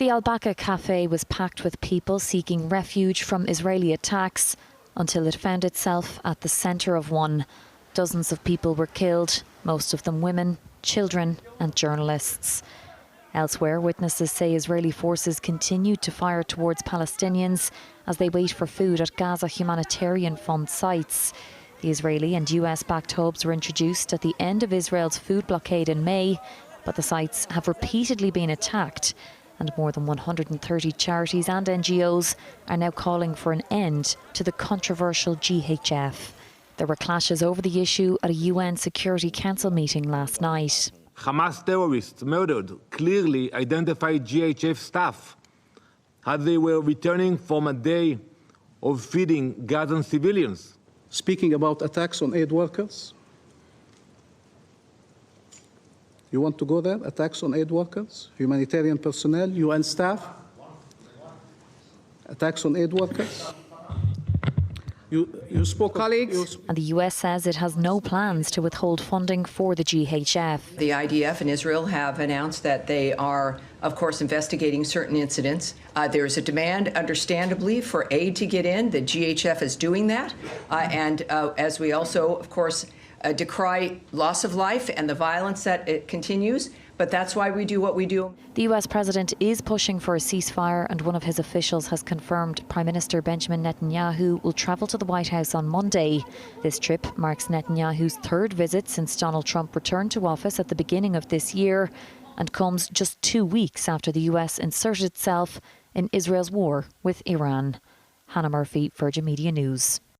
The Al-Baqa café was packed with people seeking refuge from Israeli attacks until it found itself at the centre of one. Dozens of people were killed, most of them women, children and journalists. Elsewhere, witnesses say Israeli forces continued to fire towards Palestinians as they wait for food at Gaza humanitarian fund sites. The Israeli and US-backed hubs were introduced at the end of Israel's food blockade in May, but the sites have repeatedly been attacked, and more than 130 charities and NGOs are now calling for an end to the controversial GHF. There were clashes over the issue at a UN Security Council meeting last night. Hamas terrorists murdered clearly identified GHF staff as they were returning from a day of feeding Gazan civilians. Speaking about attacks on aid workers, you want to go there? Attacks on aid workers, humanitarian personnel, UN staff? Attacks on aid workers? You spoke, colleagues. And the US says it has no plans to withhold funding for the GHF. The IDF and Israel have announced that they are, of course, investigating certain incidents. There is a demand, understandably, for aid to get in. The GHF is doing that. As we also, of course, decry loss of life and the violence that it continues. But that's why we do what we do. The US president is pushing for a ceasefire, and one of his officials has confirmed Prime Minister Benjamin Netanyahu will travel to the White House on Monday. This trip marks Netanyahu's third visit since Donald Trump returned to office at the beginning of this year, and comes just 2 weeks after the US inserted itself in Israel's war with Iran. Hannah Murphy, Virgin Media News.